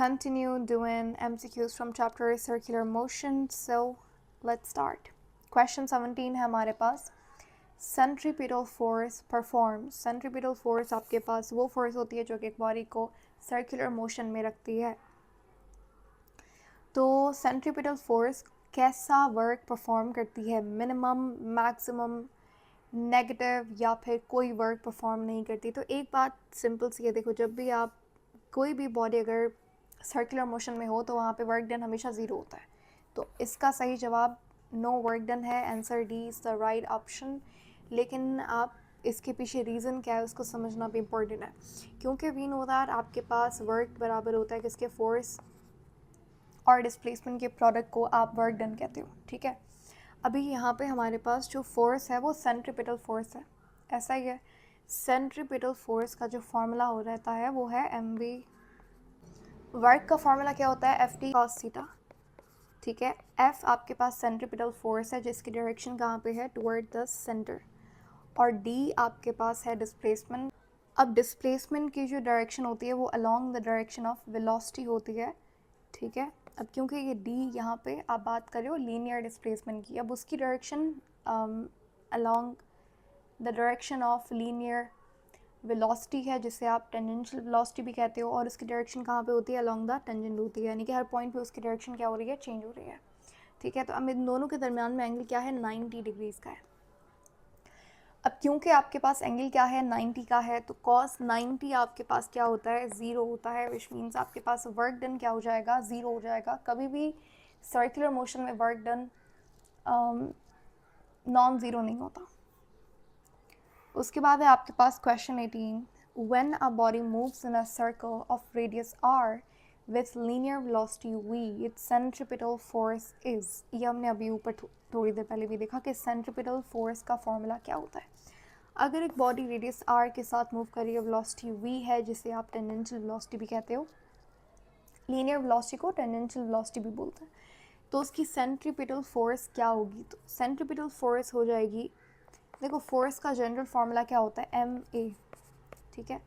continue doing MCQs from chapter circular motion. So let's start. Question 17 है हमारे पास. Centripetal force performs. Centripetal force आपके पास वो फोर्स होती है जो कि एक बॉडी को सर्कुलर मोशन में रखती है. तो सेंट्रीपिटल फोर्स कैसा वर्क परफॉर्म करती है? मिनिमम, मैक्सिमम, नेगेटिव या फिर कोई वर्क परफॉर्म नहीं करती. तो एक बात सिंपल सी है, देखो जब भी आप कोई भी बॉडी अगर सर्कुलर मोशन में हो तो वहाँ पे वर्क डन हमेशा ज़ीरो होता है. तो इसका सही जवाब नो वर्क डन है. Answer D is the right option. लेकिन आप इसके पीछे रीज़न क्या है उसको समझना भी इम्पोर्टेंट है, क्योंकि वी नो दैट आपके पास वर्क बराबर होता है किसके? फोर्स और डिस्प्लेसमेंट के प्रोडक्ट को आप वर्क डन कहते हो. ठीक है, अभी यहाँ पे हमारे पास जो फोर्स है वो सेंट्रीपिटल फोर्स है. ऐसा ही है, सेंट्रीपिटल फोर्स का जो फार्मूला हो रहता है वो है एम वी. वर्क का फार्मूला क्या होता है? F T cos theta. ठीक है, एफ आपके पास सेंट्रीपिटल फोर्स है जिसकी डायरेक्शन कहाँ पे है? Toward the centre. और डी आपके पास है डिस्प्लेसमेंट. अब डिस्प्लेसमेंट की जो डायरेक्शन होती है वो along the direction of velocity होती है. ठीक है, अब क्योंकि ये डी यहाँ पे आप बात कर रहे हो लीनियर डिस्प्लेसमेंट की, अब उसकी direction along the direction of linear velocity है जिसे आप टेंजेंशियल वेलोसिटी भी कहते हो. और उसकी डायरेक्शन कहाँ पे होती है? अलोंग द टेंजेंट होती है, यानी कि हर पॉइंट पे उसकी डायरेक्शन क्या हो रही है? चेंज हो रही है. ठीक है, तो अब इन दोनों के दरमियान में एंगल क्या है? 90 डिग्रीज़ का है. अब क्योंकि आपके पास एंगल क्या है? 90 का है, तो cos 90 आपके पास क्या होता है? ज़ीरो होता है. विच मीन्स आपके पास वर्क डन क्या हो जाएगा? ज़ीरो हो जाएगा. कभी भी सर्कुलर मोशन में वर्क डन नॉन ज़ीरो नहीं होता. उसके बाद है आपके पास question 18. When a body moves in a circle of radius r with linear velocity v, its centripetal force is. ये हमने अभी ऊपर थोड़ी देर पहले भी देखा कि सेंट्रीपिटल फोर्स का फॉर्मूला क्या होता है. अगर एक बॉडी रेडियस r के साथ मूव कर रही है, वेलोसिटी v है जिसे आप टेंजेंशियल वेलोसिटी भी कहते हो, लीनियर वेलोसिटी को टेंजेंशियल वेलोसिटी भी बोलते हैं, तो उसकी सेंट्रीपिटल फोर्स क्या होगी? तो सेंट्रीपिटल फोर्स हो जाएगी, देखो फोर्स का जनरल फार्मूला क्या होता है? M A. ठीक है,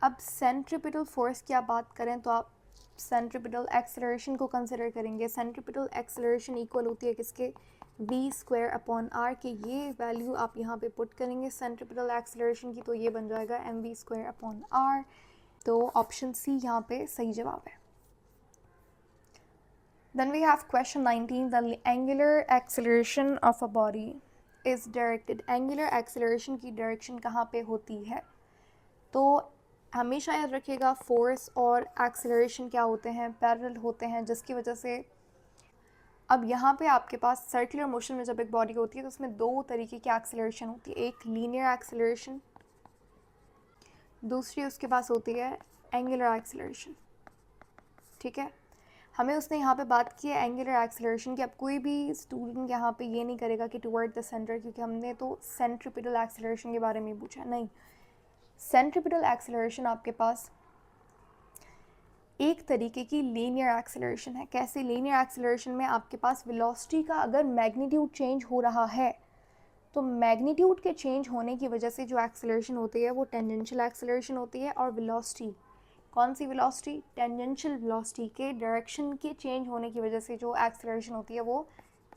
अब सेंट्रीपिटल फोर्स की आप बात करें तो आप सेंट्रीपिटल एक्सेलरेशन को कंसिडर करेंगे. सेंट्रीपिटल एक्सेलरेशन इक्वल होती है किसके? वी स्क्वायर अपॉन आर के. ये वैल्यू आप यहाँ पे पुट करेंगे सेंट्रीपिटल एक्सेलरेशन की, तो ये बन जाएगा M V square upon R. तो ऑप्शन सी यहाँ पे सही जवाब है. Then we have question 19. The angular acceleration of a body is directed. Angular acceleration की डायरेक्शन कहाँ पे होती है? तो हमेशा याद रखिएगा फोर्स और एक्सेलरेशन क्या होते हैं? पैरेलल होते हैं, जिसकी वजह से अब यहाँ पे आपके पास सर्कुलर मोशन में जब एक बॉडी होती है तो उसमें दो तरीके की एक्सेलरेशन होती है. एक लीनियर एक्सेलरेशन, दूसरी उसके पास होती है एंगुलर एक्सेलरेशन. ठीक है, हमें उसने यहाँ पे बात की है एंगुलर एक्सेलरेशन की. अब कोई भी स्टूडेंट यहाँ पे ये नहीं करेगा कि टुवर्ड द सेंटर, क्योंकि हमने तो सेंट्रीपिटल एक्सेलरेशन के बारे में पूछा. नहीं, सेंट्रीपिटल एक्सेलरेशन आपके पास एक तरीके की लीनियर एक्सेलरेशन है. कैसे? लीनियर एक्सेलरेशन में आपके पास वेलोसिटी का अगर मैग्नीट्यूड चेंज हो रहा है तो मैग्नीट्यूड के चेंज होने की वजह से जो एक्सेलरेशन होती है वो टेंजेंशियल एक्सेलरेशन होती है. और वेलोसिटी, कौन सी वेलोसिटी? टेंजेंशियल वेलोसिटी के डायरेक्शन के चेंज होने की वजह से जो एक्सेलरेशन होती है वो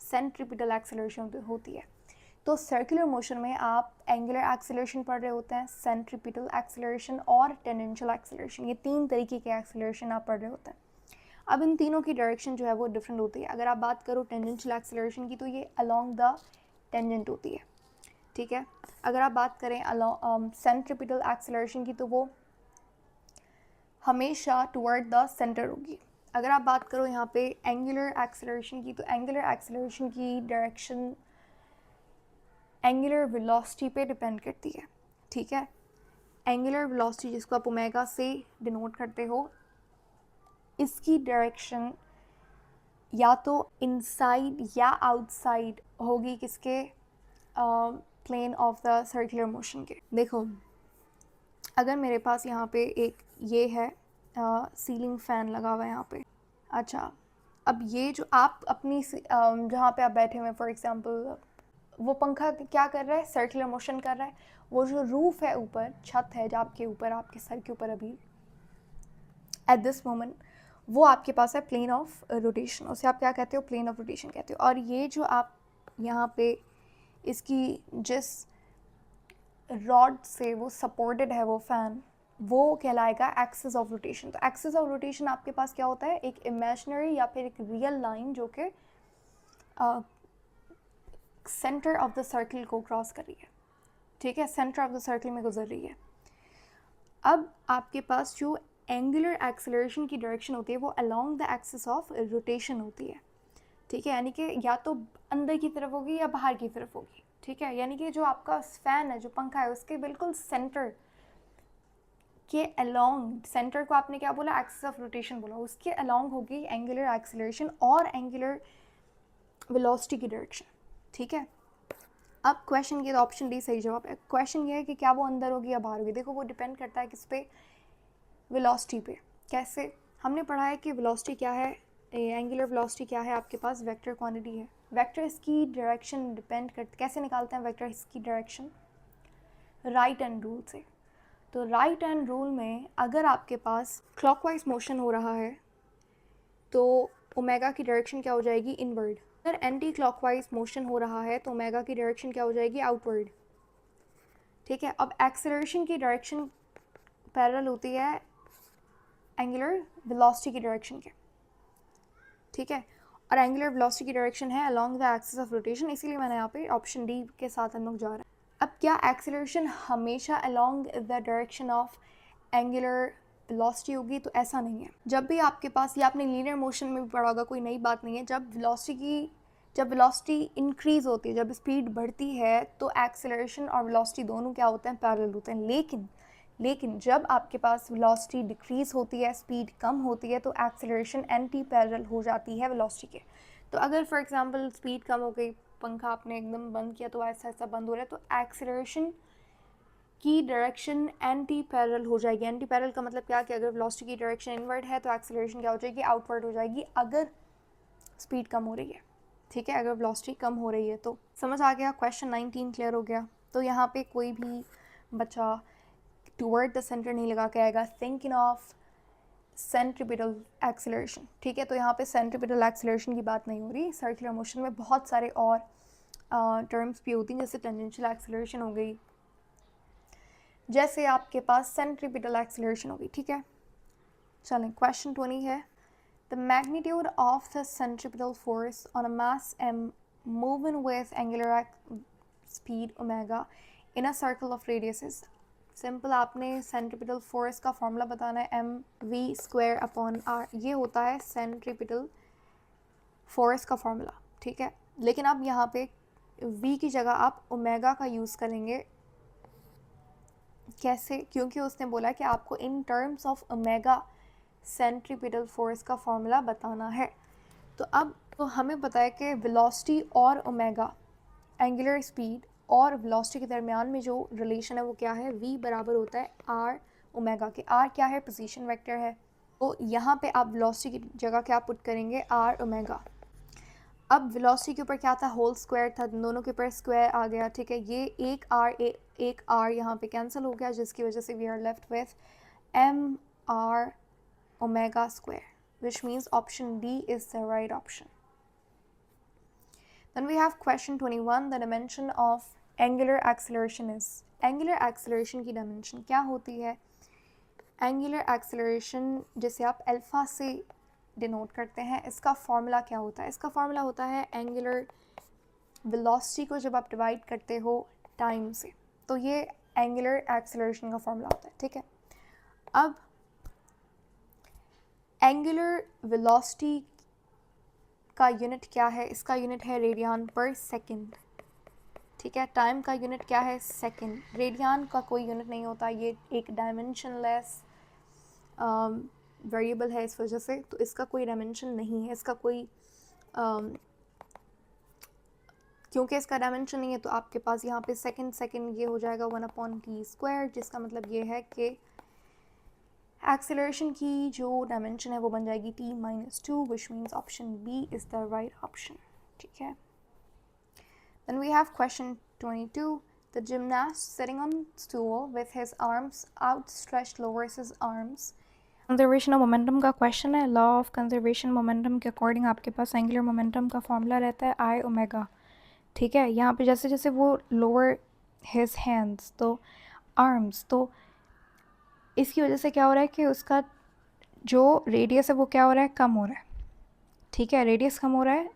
सेंट्रीपिटल एक्सेलरेशन होती है. तो सर्कुलर मोशन में आप एंगुलर एक्सेलरेशन पढ़ रहे होते हैं, सेंट्रीपिटल एक्सेलरेशन और टेंजेंशियल एक्सेलरेशन. ये तीन तरीके के एक्सेलरेशन आप पढ़ रहे होते हैं. अब इन तीनों की डायरेक्शन जो है वो डिफरेंट होती है. अगर आप बात करो टेंजेंशियल एक्सेलरेशन की तो ये अलोंग द टेंजेंट होती है. ठीक है, अगर आप बात करें सेंट्रीपिटल एक्सेलरेशन की तो वो हमेशा टुवर्ड द सेंटर होगी. अगर आप बात करो यहाँ पे एंगुलर एक्सेलरेशन की तो एंगुलर एक्सेलरेशन की डायरेक्शन एंगुलर वेलोसिटी पे डिपेंड करती है. ठीक है, एंगुलर वेलोसिटी जिसको आप ओमेगा से डिनोट करते हो, इसकी डायरेक्शन या तो इनसाइड या आउटसाइड होगी किसके? Plane of the circular motion के. देखो अगर मेरे पास यहाँ पे एक ये है सीलिंग फ़ैन लगा हुआ है यहाँ पे. अच्छा, अब ये जो आप अपनी जहाँ पे आप बैठे हुए हैं, फॉर एग्जांपल वो पंखा क्या कर रहा है? सर्कुलर मोशन कर रहा है. वो जो रूफ़ है ऊपर, छत है जो आपके ऊपर, आपके सर के ऊपर अभी एट दिस मोमेंट, वो आपके पास है प्लेन ऑफ रोटेशन, उसे आप क्या कहते हो, प्लेन ऑफ रोटेशन कहते हो। और ये जो आप यहाँ पे इसकी जिस रॉड से वो सपोर्टेड है वो फैन, वो कहलाएगा एक्सिस ऑफ रोटेशन। तो एक्सिस ऑफ रोटेशन आपके पास क्या होता है, एक इमेजिनरी या फिर एक रियल लाइन जो कि सेंटर ऑफ द सर्कल को क्रॉस कर रही है, ठीक है, सेंटर ऑफ द सर्कल में गुजर रही है। अब आपके पास जो एंगुलर एक्सेलरेशन की डायरेक्शन होती है वो along the axis of rotation होती है, ठीक है, यानी कि या तो अंदर की तरफ होगी या बाहर की तरफ होगी, ठीक है, यानी कि जो आपका फैन है, जो पंखा है, उसके बिल्कुल सेंटर के अलोंग, सेंटर को आपने क्या बोला, एक्सिस ऑफ रोटेशन बोला, उसके अलोंग होगी एंगुलर एक्सेलरेशन और एंगुलर वेलोसिटी की डायरेक्शन, ठीक है। अब क्वेश्चन ये, ऑप्शन डी सही जवाब है। क्वेश्चन ये है कि क्या वो अंदर होगी या बाहर होगी। देखो वो डिपेंड करता है किस पे, वेलोसिटी पे। कैसे, हमने पढ़ा है कि वेलोसिटी क्या है, एंगुलर वेलोसिटी क्या है, आपके पास वेक्टर क्वांटिटी है। वेक्टर इसकी डायरेक्शन डिपेंड करते, कैसे निकालते हैं वेक्टर इसकी डायरेक्शन, राइट हैंड रूल से। तो राइट हैंड रूल में अगर आपके पास क्लॉकवाइज मोशन हो रहा है तो ओमेगा की डायरेक्शन क्या हो जाएगी, इनवर्ड। अगर एंटी क्लॉकवाइज मोशन हो रहा है तो ओमेगा की डायरेक्शन क्या हो जाएगी, आउटवर्ड, ठीक है। अब एक्सेलरेशन की डायरेक्शन पैरेलल होती है एंगुलर वेलोसिटी की डायरेक्शन के, ठीक है, और एंगुलर वेलोसिटी की डायरेक्शन है along the axis of rotation, इसीलिए मैंने यहाँ पे ऑप्शन डी के साथ हम लोग जा रहे हैं। अब क्या एक्सेलरेशन हमेशा along the direction of angular velocity होगी, तो ऐसा नहीं है। जब भी आपके पास, ये आपने लीनियर मोशन में भी पढ़ा होगा, कोई नई बात नहीं है, जब वेलोसिटी इंक्रीज होती है, जब स्पीड बढ़ती है, तो एक्सेलरेशन और वेलोसिटी दोनों क्या होते हैं, पैरेलल होते हैं। लेकिन जब आपके पास वेलोसिटी डिक्रीज होती है, स्पीड कम होती है, तो एक्सेलरेशन एंटी पैरेलल हो जाती है वेलोसिटी के। तो अगर फॉर एग्जांपल स्पीड कम हो गई, पंखा आपने एकदम बंद किया तो ऐसा ऐसा बंद हो रहा है, तो एक्सेलरेशन की डायरेक्शन एंटी पैरेलल हो जाएगी। एंटी पैरेलल का मतलब क्या, कि अगर वेलोसिटी की डायरेक्शन इनवर्ड है तो एक्सेलरेशन क्या हो जाएगी, आउटवर्ड हो जाएगी, अगर स्पीड कम हो रही है, ठीक है, अगर वेलोसिटी कम हो रही है। तो समझ आ गया, क्वेश्चन 19 क्लियर हो गया। तो यहाँ पे कोई भी बच्चा टूवर्ड द सेंटर नहीं लगा के आएगा, थिंकिंग ऑफ सेंट्रीपिटल एक्सेलरेशन, ठीक है। तो यहाँ पे सेंट्रीपिटल एक्सेलरेशन की बात नहीं हो रही, सर्कुलर मोशन में बहुत सारे और टर्म्स भी होती हैं, जैसे टेंजेंशियल एक्सेलरेशन हो गई, जैसे आपके पास सेंट्रीपिटल एक्सेलरेशन हो गई, ठीक है। चलें, क्वेश्चन 20 है, the magnitude of the centripetal force on a mass m moving with angular speed omega in a circle of radius is. Simple, आपने सेंट्रीपिटल फोर्स का फॉर्मूला बताना है, M V square upon R, ये होता है centripetal force का formula, ठीक है। लेकिन अब यहाँ पे v की जगह आप ओमेगा का यूज़ करेंगे। कैसे, क्योंकि उसने बोला कि आपको in terms of omega centripetal force का फॉर्मूला बताना है। तो अब तो हमें पता है कि वेलोसिटी और ओमेगा, एंगुलर स्पीड और वेलोसिटी के दरमियान में जो रिलेशन है वो क्या है, v बराबर होता है r ओमेगा के। r क्या है, पोजीशन वेक्टर है, तो यहाँ पे आप वेलोसिटी की जगह क्या पुट करेंगे, r ओमेगा। अब वेलोसिटी के ऊपर क्या था, होल स्क्वायर था, दोनों के ऊपर स्क्वायर आ गया, ठीक है। ये एक r यहाँ पे कैंसिल हो गया, जिसकी वजह से we are left with M R omega square, which means option D is the right option. Then we have question 21, the dimension of angular acceleration is. Angular acceleration की dimension क्या होती है, एंगुलर एक्सेलरेशन जिसे आप alpha से denote करते हैं, इसका फॉर्मूला क्या होता है, इसका फॉर्मूला होता है एंगुलर वेलोसिटी को जब आप डिवाइड करते हो टाइम से, तो ये एंगुलर एक्सेलरेशन का फॉर्मूला होता है, ठीक है। अब एंगुलर वेलोसिटी का यूनिट क्या है, इसका यूनिट है रेडियन पर सेकंड, ठीक है। टाइम का यूनिट क्या है, सेकंड। रेडियन का कोई यूनिट नहीं होता, ये एक डायमेंशनलेस वेरिएबल है, इस वजह से तो इसका कोई डायमेंशन नहीं है, इसका कोई क्योंकि इसका डायमेंशन नहीं है तो आपके पास यहाँ पे सेकंड ये हो जाएगा 1/t², जिसका मतलब ये है कि एक्सेलरेशन की जो डायमेंशन है वो बन जाएगी t-2, which means option B is the right option, ठीक है। Then we have question 22. The gymnast sitting on stool with his arms outstretched lowers his arms conservation of momentum का क्वेश्चन है। लॉ ऑफ कंजर्वेशन मोमेंटम के according आपके पास angular momentum का formula रहता है आई omega. ठीक है, यहाँ पे जैसे जैसे वो लोअर हिज हैंड्स तो आर्म्स, तो इसकी वजह से क्या हो रहा है कि उसका जो रेडियस है वो क्या हो रहा है, कम हो रहा है। ठीक है, रेडियस कम हो रहा है,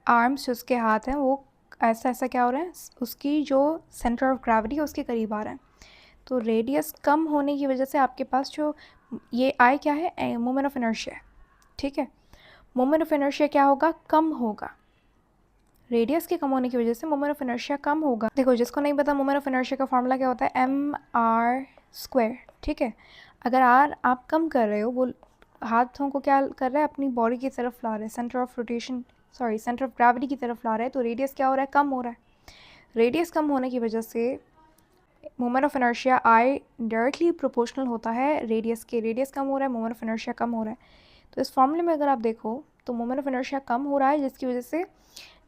आर्म्स जो उसके हाथ हैं वो ऐसा ऐसा क्या हो रहा है, उसकी जो सेंटर ऑफ ग्रेविटी है उसके करीब आ रहा है। तो रेडियस कम होने की वजह से आपके पास जो ये आई क्या है, मोमेंट ऑफ इनर्शिया है। ठीक है, मोमेंट ऑफ इनर्शिया क्या होगा, कम होगा। रेडियस के कम होने की वजह से मोमेंट ऑफ इनर्शिया कम होगा। देखो, जिसको नहीं पता मोमेंट ऑफ इनर्शिया का फॉर्मूला क्या होता है, एम आर स्क्वायर। ठीक है, अगर आर आप कम कर रहे हो, वो हाथों को क्या कर रहा है, अपनी बॉडी की तरफ ला रहे हैं, centre of rotation centre of gravity की तरफ ला रहे हैं, तो रेडियस क्या हो रहा है, कम हो रहा है। रेडियस कम होने की वजह से moment of inertia I directly proportional होता है रेडियस के। रेडियस कम हो रहा है, मोमेंट ऑफ इनर्शिया कम हो रहा है। तो इस फॉर्मूले में अगर आप देखो तो मोमेंट ऑफ इनर्शिया कम हो रहा है, जिसकी वजह से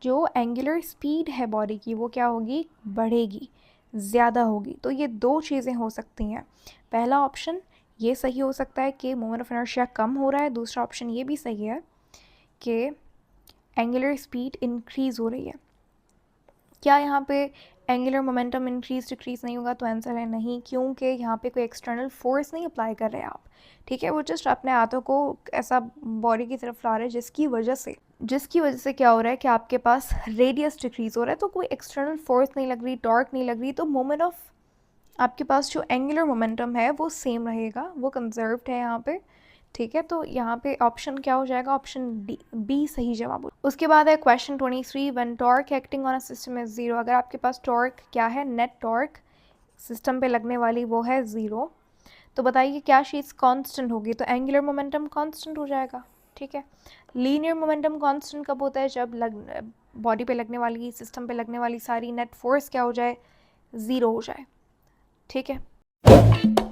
जो एंगुलर स्पीड है बॉडी की वो क्या होगी, बढ़ेगी, ज़्यादा होगी। तो ये दो चीज़ें हो सकती हैं। पहला ऑप्शन ये सही हो सकता है कि मोमेंट ऑफ इनर्शिया कम हो रहा है। दूसरा ऑप्शन ये भी सही है कि एंगुलर स्पीड इंक्रीज़ हो रही है। क्या यहाँ पे एंगुलर मोमेंटम इंक्रीज डिक्रीज नहीं होगा, तो आंसर है नहीं, क्योंकि यहाँ पे कोई एक्सटर्नल फोर्स नहीं अप्लाई कर रहे हैं आप। ठीक है, वो जस्ट अपने हाथों को ऐसा बॉडी की तरफ ला रहे हैं, जिसकी वजह से क्या हो रहा है कि आपके पास रेडियस डिक्रीज हो रहा है। तो कोई एक्सटर्नल फोर्स नहीं लग रही, टॉर्क नहीं लग रही, तो मोमेंट ऑफ आपके पास जो एंगुलर मोमेंटम है वो सेम रहेगा, वो कंजर्व्ड है यहाँ पे। ठीक है, तो यहाँ पे ऑप्शन क्या हो जाएगा, ऑप्शन डी, बी सही जवाब हो। उसके बाद है question 23, when torque acting on a system is zero. अगर आपके पास टॉर्क क्या है, नेट टॉर्क सिस्टम पे लगने वाली वो है ज़ीरो, तो बताइए क्या चीज़ कांस्टेंट होगी, तो एंगुलर मोमेंटम कांस्टेंट हो जाएगा। ठीक है, लीनियर मोमेंटम कांस्टेंट कब होता है, जब बॉडी पे लगने वाली, सिस्टम पे लगने वाली सारी नेट फोर्स क्या हो जाए, ज़ीरो हो जाए। ठीक है।